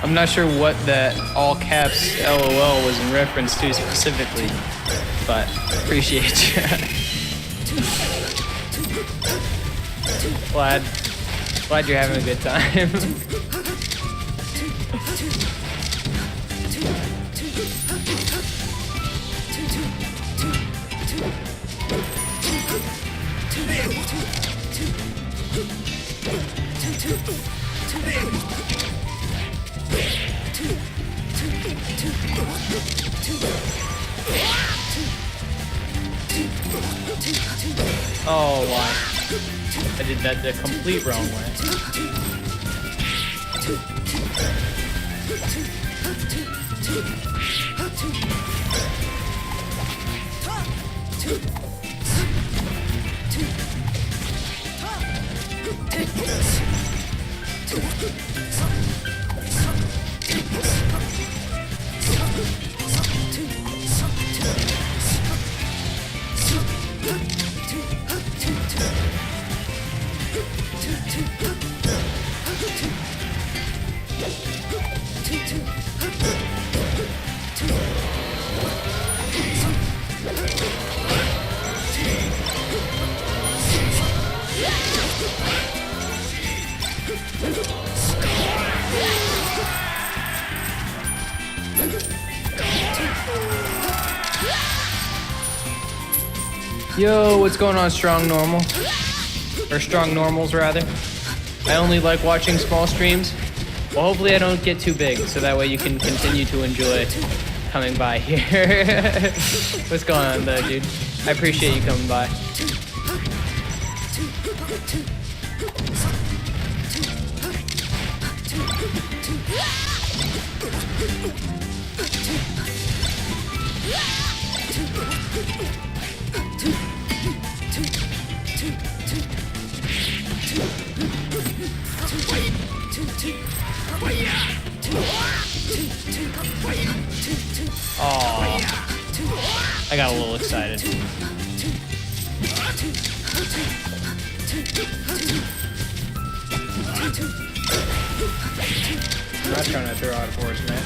I'm not sure what that all caps LOL was in reference to specifically, but appreciate you. Glad you're having a good time. Oh, why? I did that the complete wrong way. Yo, what's going on, Strong Normal? Or Strong Normals, rather. I only like watching small streams. Well, hopefully I don't get too big, so that way you can continue to enjoy coming by here. What's going on though, dude? I appreciate you coming by. Oh, I got a little excited. I'm not trying to throw out a force, man.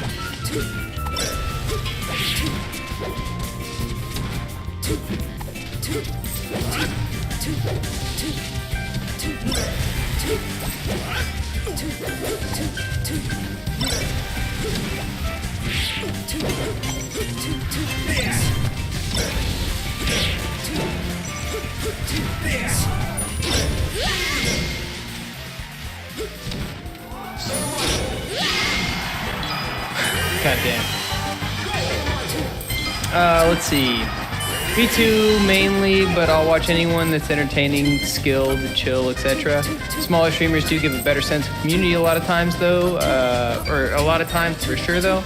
God damn. Let's see. V2 mainly, but I'll watch anyone that's entertaining, skilled, chill, etc. Smaller streamers do give a better sense of community a lot of times though, or a lot of times for sure though.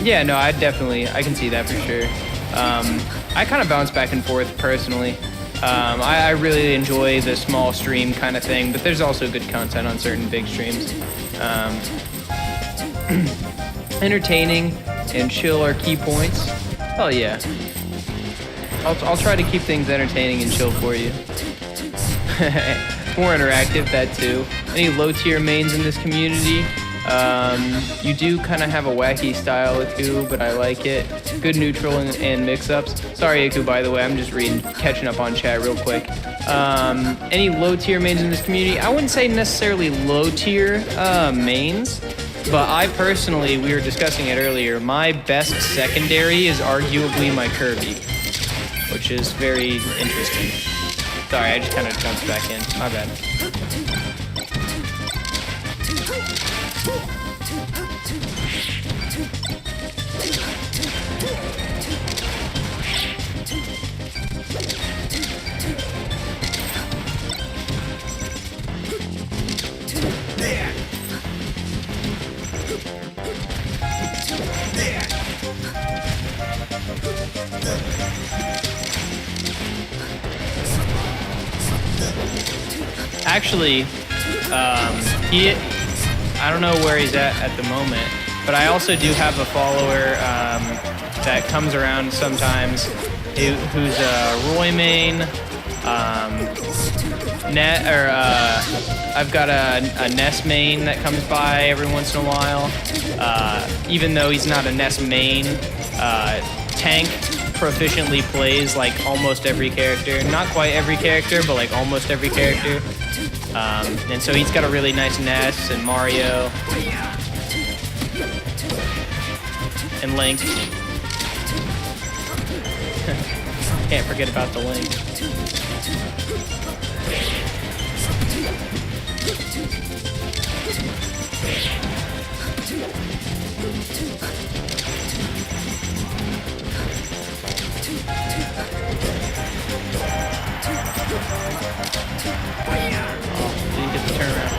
Yeah, no, I can see that for sure. I kind of bounce back and forth personally. I really enjoy the small stream kind of thing, but there's also good content on certain big streams. Entertaining and chill are key points. Hell yeah. I'll try to keep things entertaining and chill for you. More interactive, that too. Any low tier mains in this community? You do kind of have a wacky style, Aku, but I like it. Good neutral and mix-ups. Sorry, Aku, by the way, I'm just catching up on chat real quick. Any low tier mains in this community? I wouldn't say necessarily low tier mains, but I personally, we were discussing it earlier, my best secondary is arguably my Kirby, which is very interesting. Sorry, I just kind of jumped back in. My bad. Actually, I don't know where he's at the moment, but I also do have a follower that comes around sometimes who's a Roy main, I've got a Ness main that comes by every once in a while. Even though he's not a Ness main, Tank proficiently plays like almost every character. Not quite every character, but like almost every character. And so he's got a really nice Ness and Mario and Link. Can't forget about the Link. Didn't get the turnaround.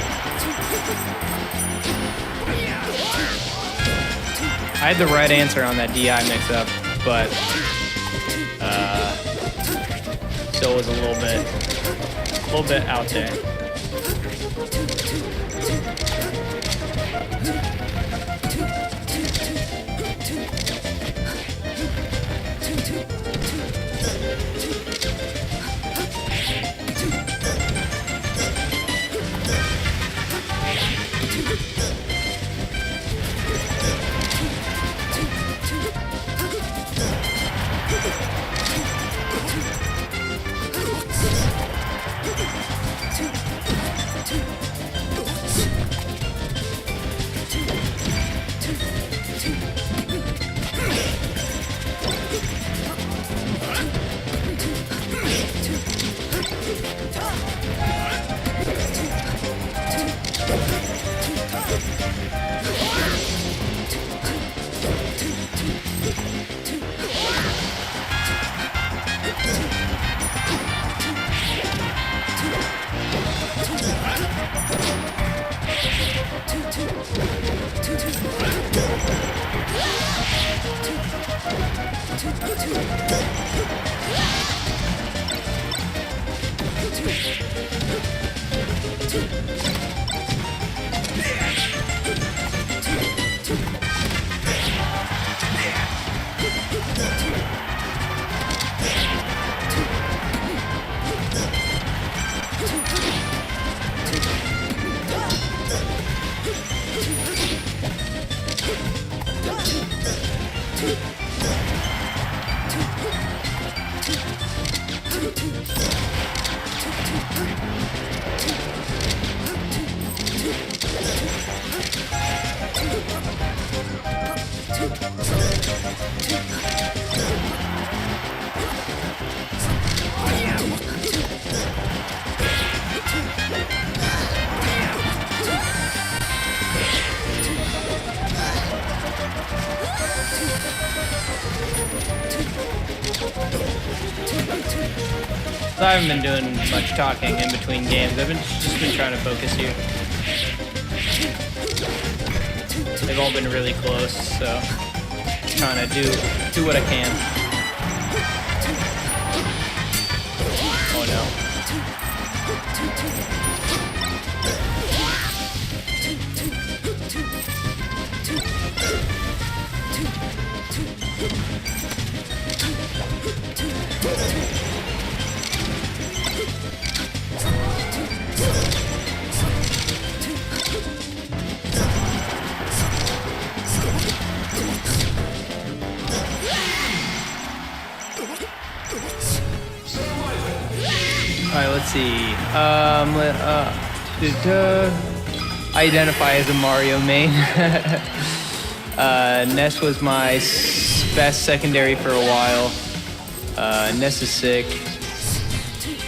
I had the right answer on that DI mix-up, but still was a little bit out there. So I haven't been doing much talking in between games. I've just been trying to focus here. They've all been really close, so trying to do what I can. Oh no. All right, let's see. Identify as a Mario main. Ness was my best secondary for a while. Ness is sick.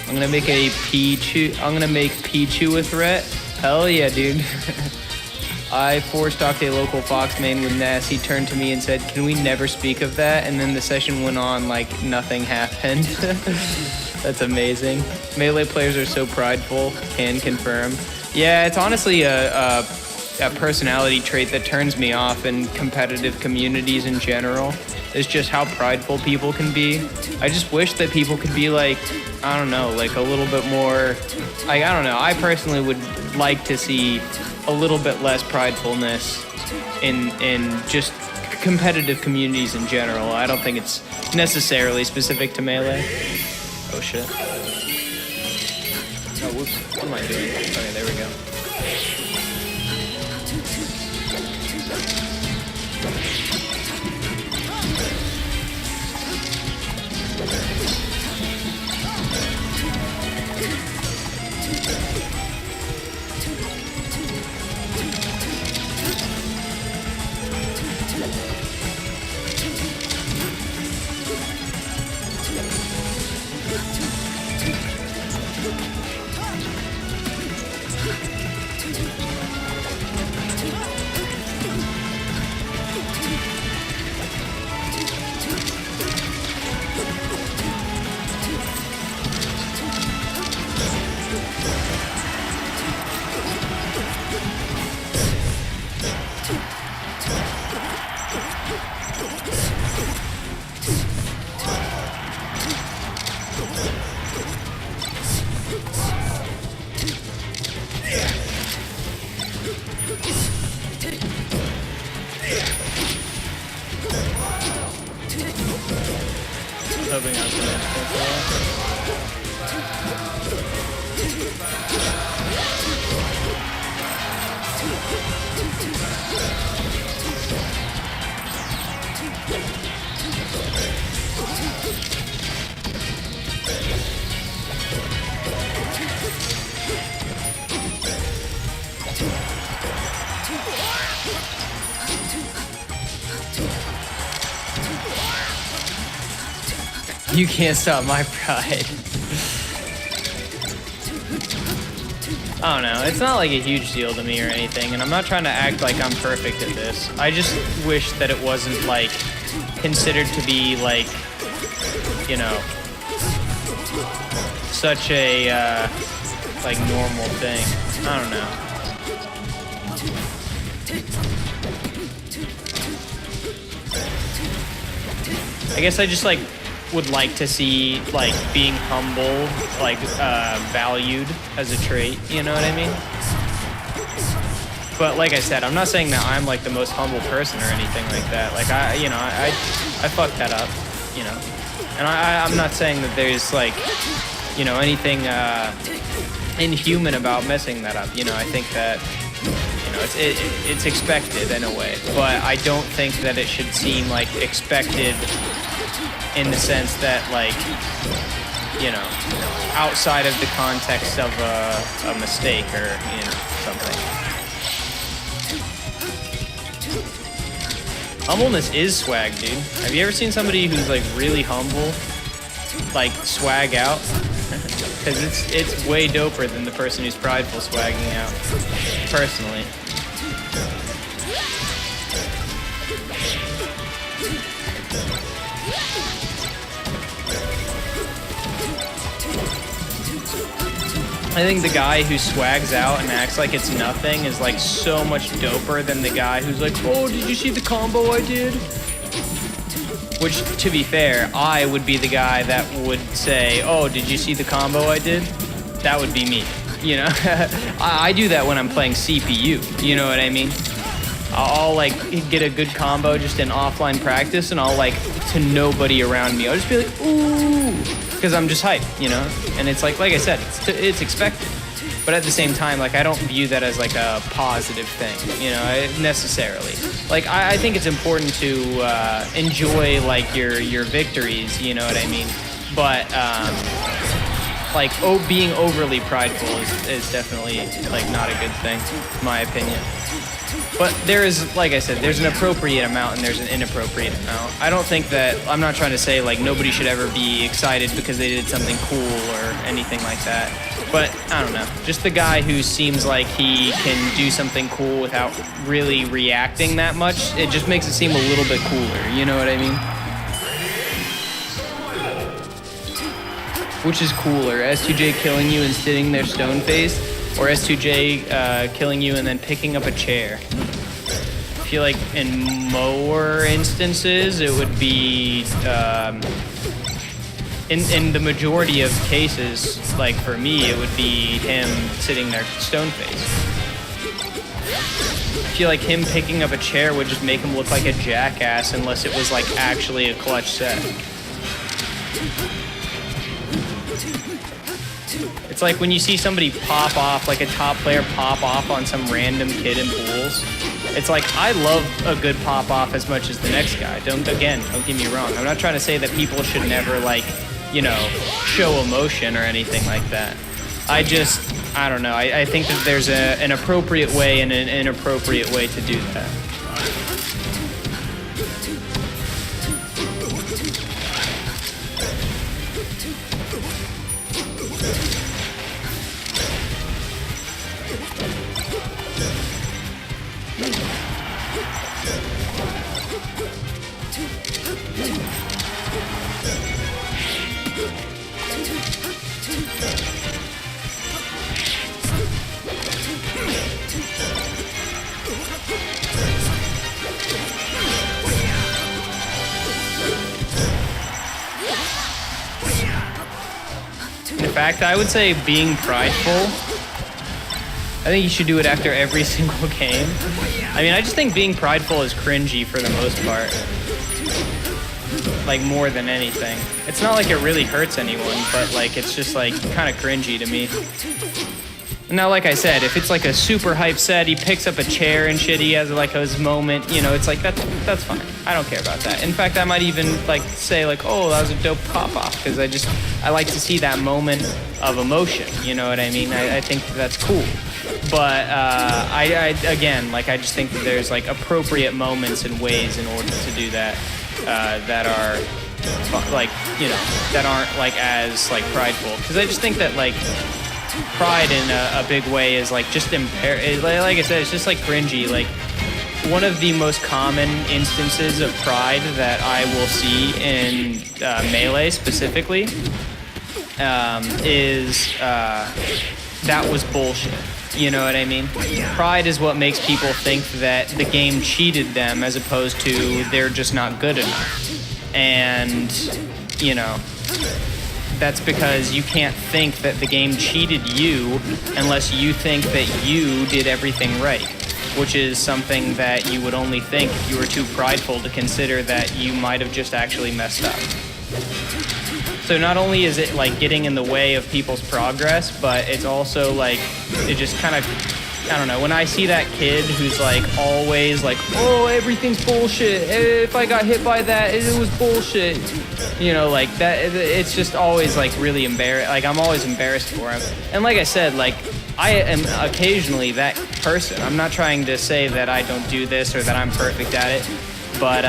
I'm gonna make a Pichu. I'm gonna make Pichu a threat. Hell yeah, dude. I four-stocked a local Fox main with Ness. He turned to me and said, "Can we never speak of that?" And then the session went on like nothing happened. That's amazing. Melee players are so prideful. Can confirm. Yeah, it's honestly a personality trait that turns me off in competitive communities in general. Is just how prideful people can be. I just wish that people could be like, I don't know, like a little bit more, like, I don't know. I personally would like to see a little bit less pridefulness in just competitive communities in general. I don't think it's necessarily specific to Melee. Oh shit. Oh, whoops. What am I doing? Okay, there we go. Hoping I'm You can't stop my pride. I don't know. It's not like a huge deal to me or anything, and I'm not trying to act like I'm perfect at this. I just wish that it wasn't, like, considered to be, like, you know, such a, like, normal thing. I don't know. I guess I just, like, would like to see like being humble like valued as a trait, you know what I mean? But like I said, I'm not saying that I'm like the most humble person or anything like that. Like I fucked that up, you know. And I'm not saying that there's like, you know, anything inhuman about messing that up. You know, I think that, you know, it's expected in a way, but I don't think that it should seem like expected in the sense that like, you know, outside of the context of a mistake or, you know, something. Humbleness is swag, dude. Have you ever seen somebody who's like really humble, like swag out? Because it's way doper than the person who's prideful swagging out, personally. I think the guy who swags out and acts like it's nothing is like so much doper than the guy who's like, oh, did you see the combo I did? Which, to be fair, I would be the guy that would say, oh, did you see the combo I did? That would be me, you know? I do that when I'm playing CPU, you know what I mean? I'll like get a good combo just in offline practice and I'll like to nobody around me. I'll just be like, ooh, because I'm just hyped, you know? And it's like I said, it's expected. But at the same time, like I don't view that as like a positive thing, you know, necessarily. Like I think it's important to enjoy like your victories, you know what I mean? But like being overly prideful is definitely like not a good thing, in my opinion. But there is, like I said, there's an appropriate amount and there's an inappropriate amount. I don't think that, I'm not trying to say like nobody should ever be excited because they did something cool or anything like that. But I don't know, just the guy who seems like he can do something cool without really reacting that much, it just makes it seem a little bit cooler, you know what I mean? Which is cooler, S2J killing you and sitting there stone-faced, or S2J killing you and then picking up a chair? I feel like in more instances it would be, in the majority of cases, like for me, it would be him sitting there stone-faced. I feel like him picking up a chair would just make him look like a jackass unless it was like actually a clutch set. It's like when you see somebody pop off, like a top player pop off on some random kid in pools. It's like, I love a good pop off as much as the next guy. Don't get me wrong. I'm not trying to say that people should never like, you know, show emotion or anything like that. I don't know. I think that there's an appropriate way and an inappropriate way to do that. In fact, I would say being prideful, I think you should do it after every single game. I mean, I just think being prideful is cringy for the most part. Like, more than anything. It's not like it really hurts anyone, but like, it's just like kind of cringy to me. Now, like I said, if it's like a super hype set, he picks up a chair and shit, he has like his moment, you know, it's like, that's fine. I don't care about that. In fact, I might even like say like, oh, that was a dope pop-off, because I like to see that moment of emotion, you know what I mean? I think that's cool. But again, like I just think that there's like appropriate moments and ways in order to do that, that are like, you know, that aren't like as like prideful. Because I just think that like, pride in a big way is like just like I said, it's just like cringy. Like one of the most common instances of pride that I will see in Melee specifically is that was bullshit. You know what I mean? Pride is what makes people think that the game cheated them as opposed to they're just not good enough. And you know, that's because you can't think that the game cheated you unless you think that you did everything right, which is something that you would only think if you were too prideful to consider that you might have just actually messed up. So not only is it like getting in the way of people's progress, but it's also like, it just kind of, I don't know, when I see that kid who's like always like, oh, everything's bullshit, if I got hit by that, it was bullshit, you know, like that, it's just always like really embarrassed, like I'm always embarrassed for him. And like I said, like I am occasionally that person. I'm not trying to say that I don't do this or that I'm perfect at it, but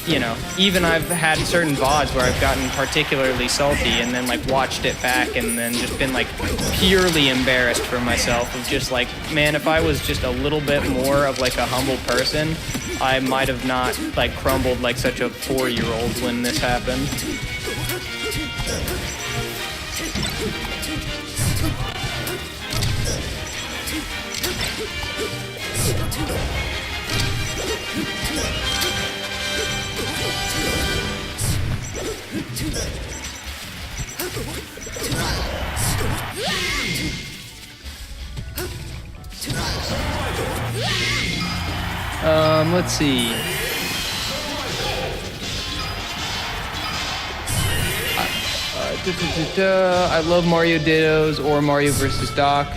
you know, even I've had certain VODs where I've gotten particularly salty and then like watched it back and then just been like purely embarrassed for myself of just like, man, if I was just a little bit more of like a humble person, I might have not like crumbled like such a 4-year-old when this happened. Let's see. I love Mario Dittos or Mario vs. Doc.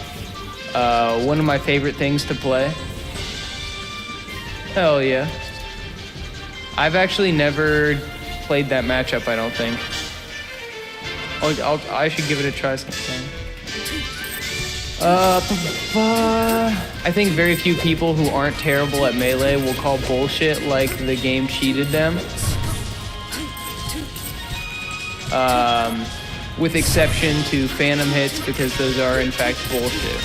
One of my favorite things to play. Hell yeah. I've actually never played that matchup, I don't think. I should give it a try sometime. I think very few people who aren't terrible at Melee will call bullshit like the game cheated them. With exception to Phantom hits, because those are in fact bullshit.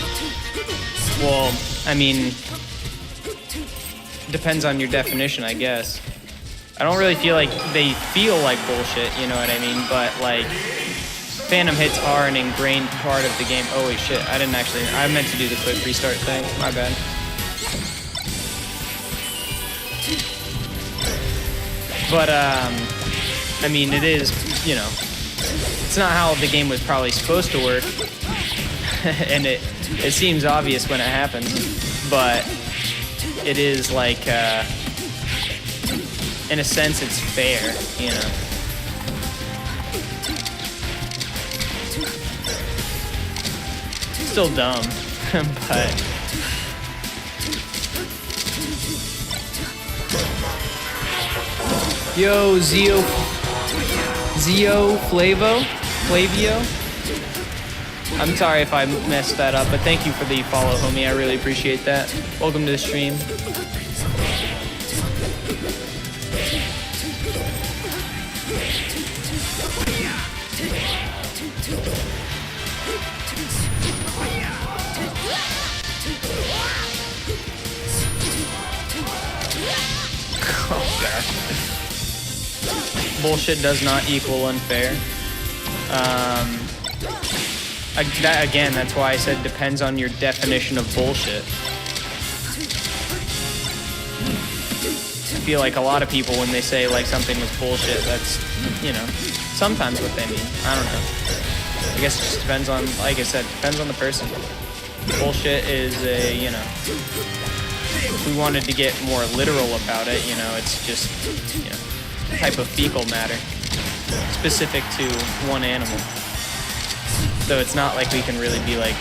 Well, I mean, depends on your definition, I guess. I don't really feel like they feel like bullshit, you know what I mean? But like, Phantom hits are an ingrained part of the game. Oh wait, shit, I meant to do the quick restart thing, my bad. But, I mean, it is, you know, it's not how the game was probably supposed to work. And it seems obvious when it happens, but it is like, in a sense, it's fair, you know. Still dumb, but yo, Flavio. I'm sorry if I messed that up, but thank you for the follow, homie. I really appreciate that. Welcome to the stream. Oh, God. Bullshit does not equal unfair. Again, that's why I said depends on your definition of bullshit. I feel like a lot of people, when they say like something was bullshit, that's, you know, sometimes what they mean. I don't know. I guess it just depends on, like I said, depends on the person. Bullshit is a, you know, if we wanted to get more literal about it, you know, it's just, you know, a type of fecal matter specific to one animal. So it's not like we can really be like,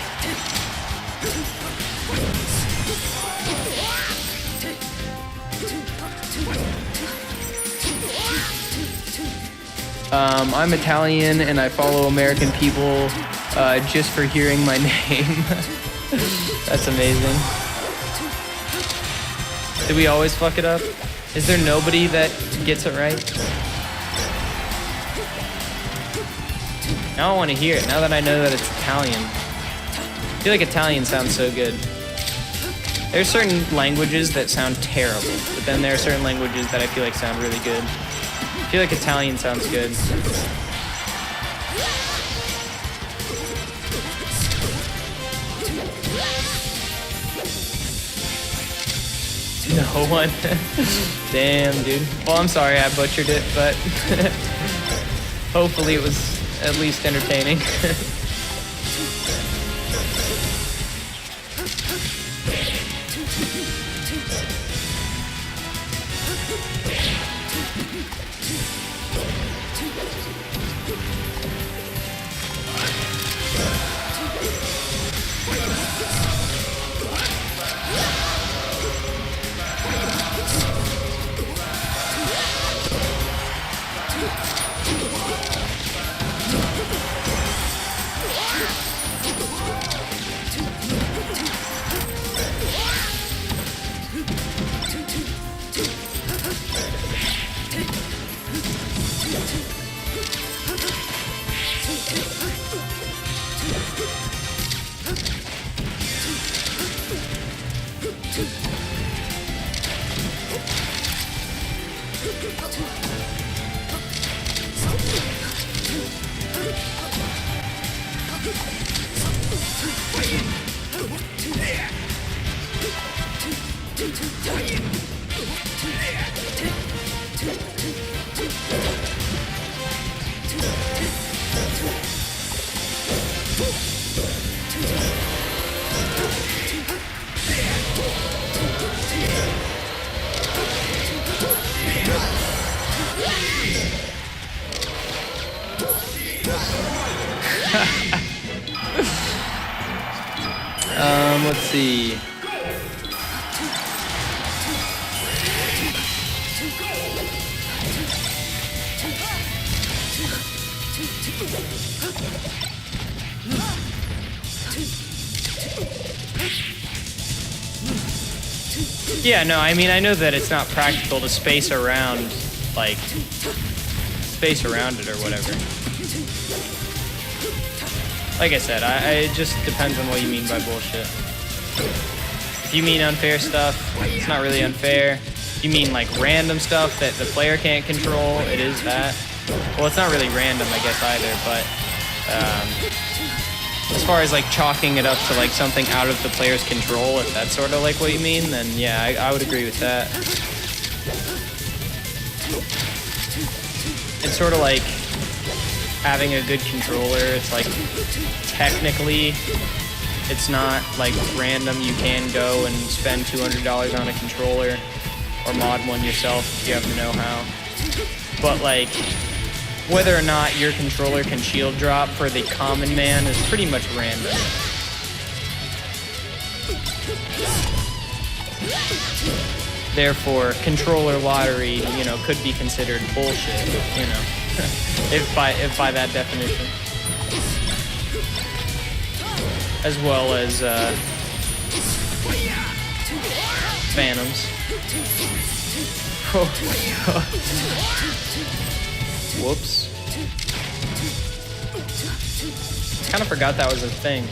I'm Italian and I follow American people just for hearing my name. That's amazing. Do we always fuck it up? Is there nobody that gets it right? Now I want to hear it, now that I know that it's Italian. I feel like Italian sounds so good. There's certain languages that sound terrible, but then there are certain languages that I feel like sound really good. I feel like Italian sounds good. No one. Damn, dude. Well, I'm sorry I butchered it, but Hopefully it was at least entertaining. Let's see. Yeah, no, I mean, I know that it's not practical to space around it or whatever. Like I said, it just depends on what you mean by bullshit. If you mean unfair stuff, it's not really unfair. If you mean like random stuff that the player can't control, it is that. Well, it's not really random, I guess, either, but as far as like chalking it up to like something out of the player's control, if that's sort of like what you mean, then yeah, I would agree with that. It's sort of like having a good controller. It's like technically it's not like random. You can go and spend $200 on a controller or mod one yourself if you have the know-how. But like whether or not your controller can shield drop for the common man is pretty much random. Therefore, controller lottery, you know, could be considered bullshit, you know, if by that definition. As well as phantoms. Whoops. Kind of forgot that was a thing.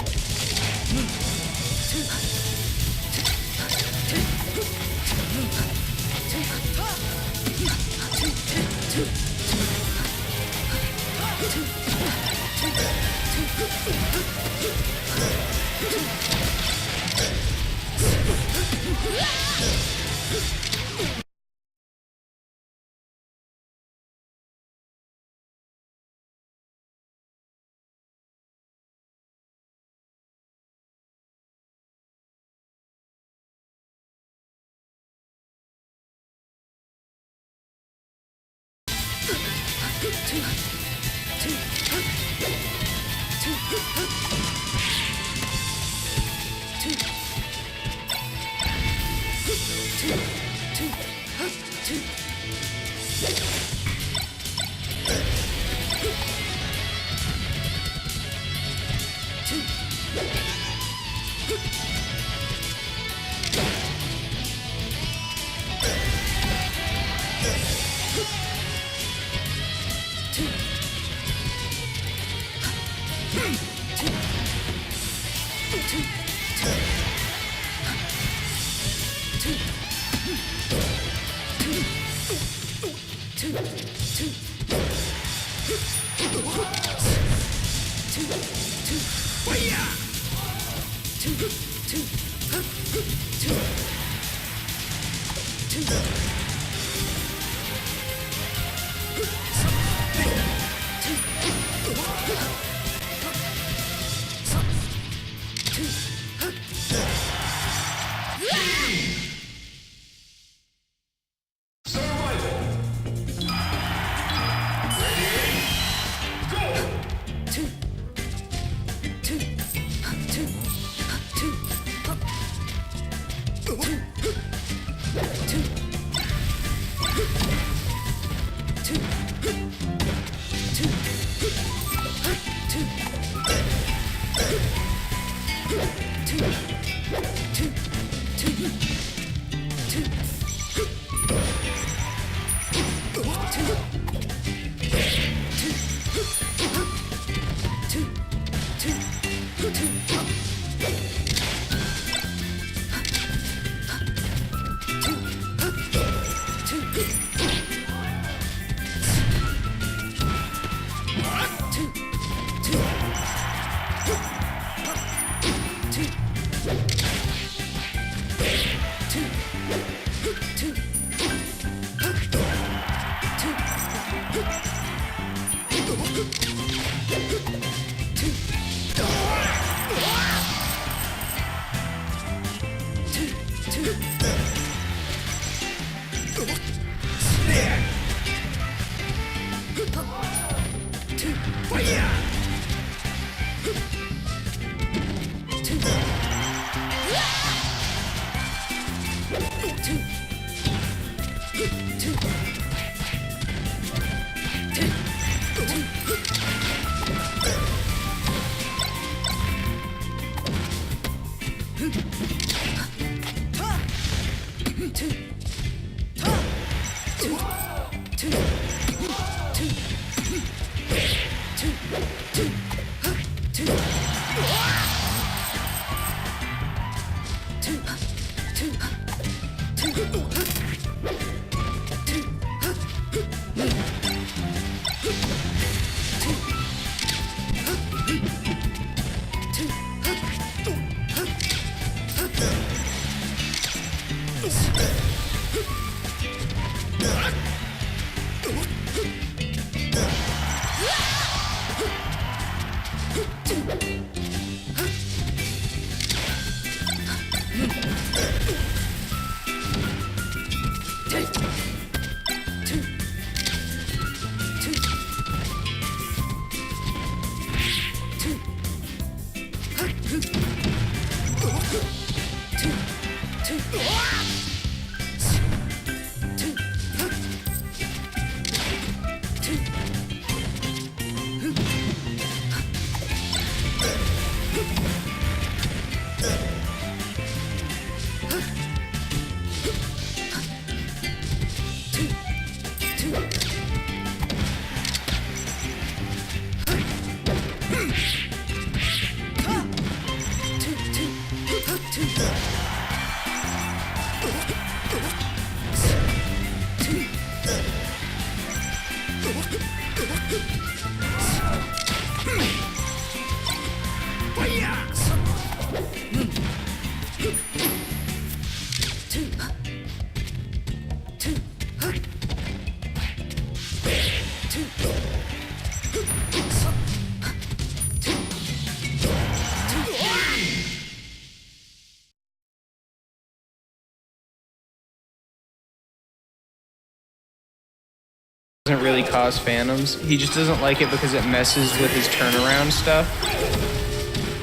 Doesn't really cause phantoms. He just doesn't like it because it messes with his turnaround stuff.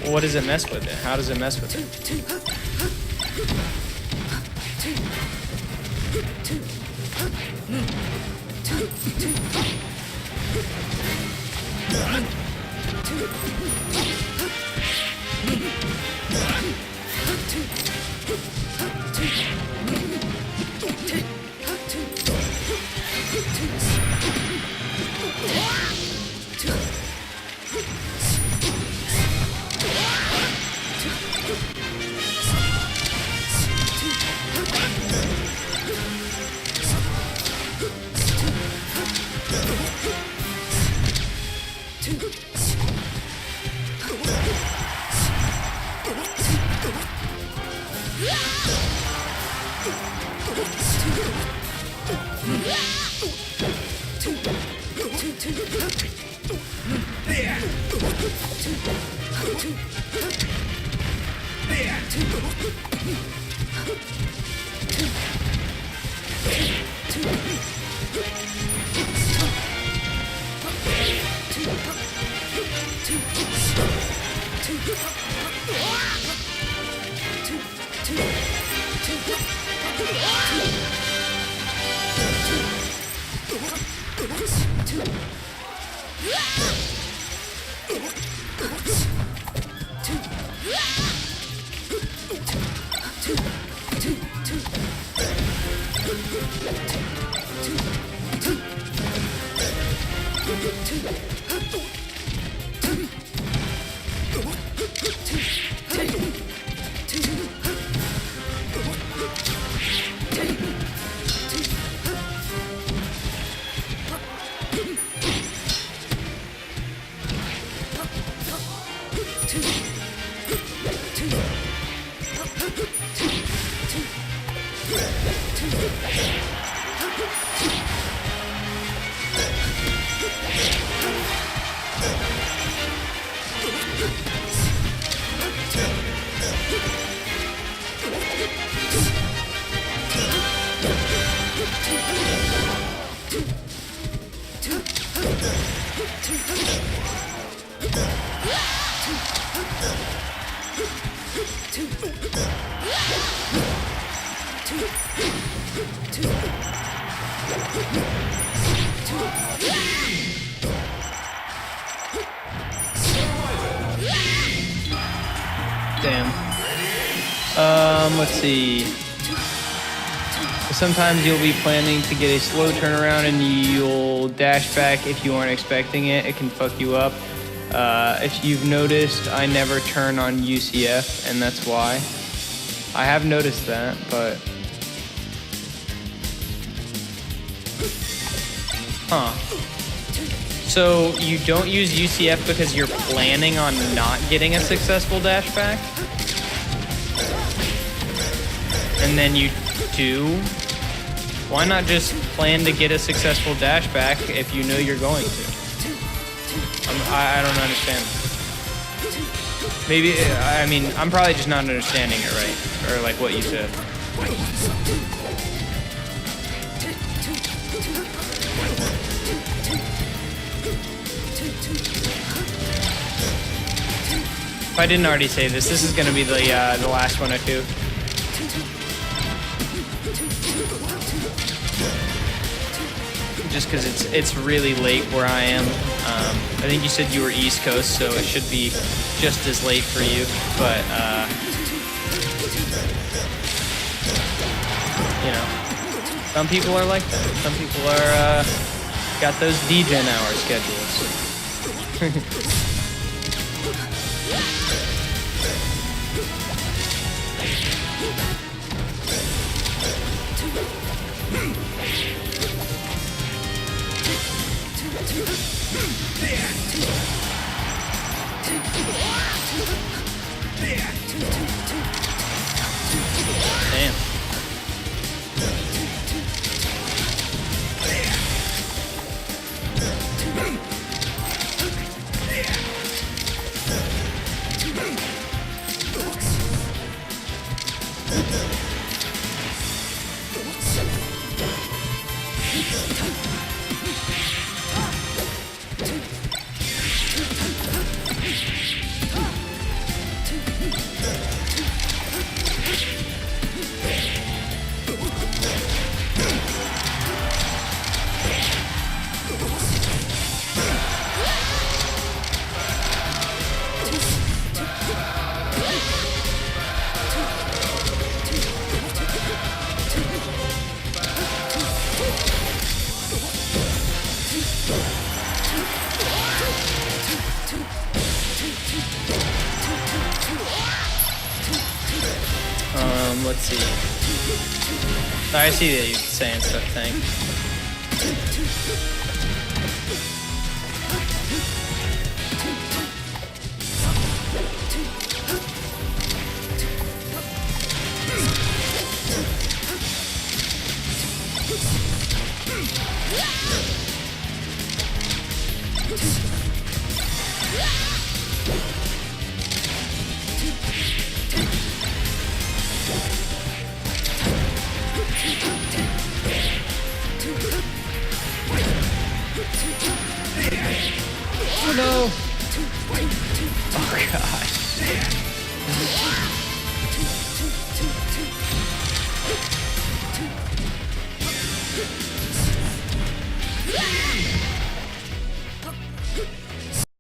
Well, what does it mess with it? How does it mess with it? Damn. Let's see. Sometimes you'll be planning to get a slow turnaround and you'll dash back if you aren't expecting it. It can fuck you up. If you've noticed, I never turn on UCF, and that's why. I have noticed that, but... Huh. So you don't use UCF because you're planning on not getting a successful dash back? And then you do? Why not just plan to get a successful dash back if you know you're going to? I don't understand. Maybe, I mean, I'm probably just not understanding it right. Or like what you said. If I didn't already say this, this is going to be the last one or two. Just because it's really late where I am. I think you said you were East Coast, so it should be just as late for you. But you know, some people are like that. Some people are got those DGen hour schedules. Damn. Let's see. I see that you're saying stuff, thanks. Oh no! Oh gosh.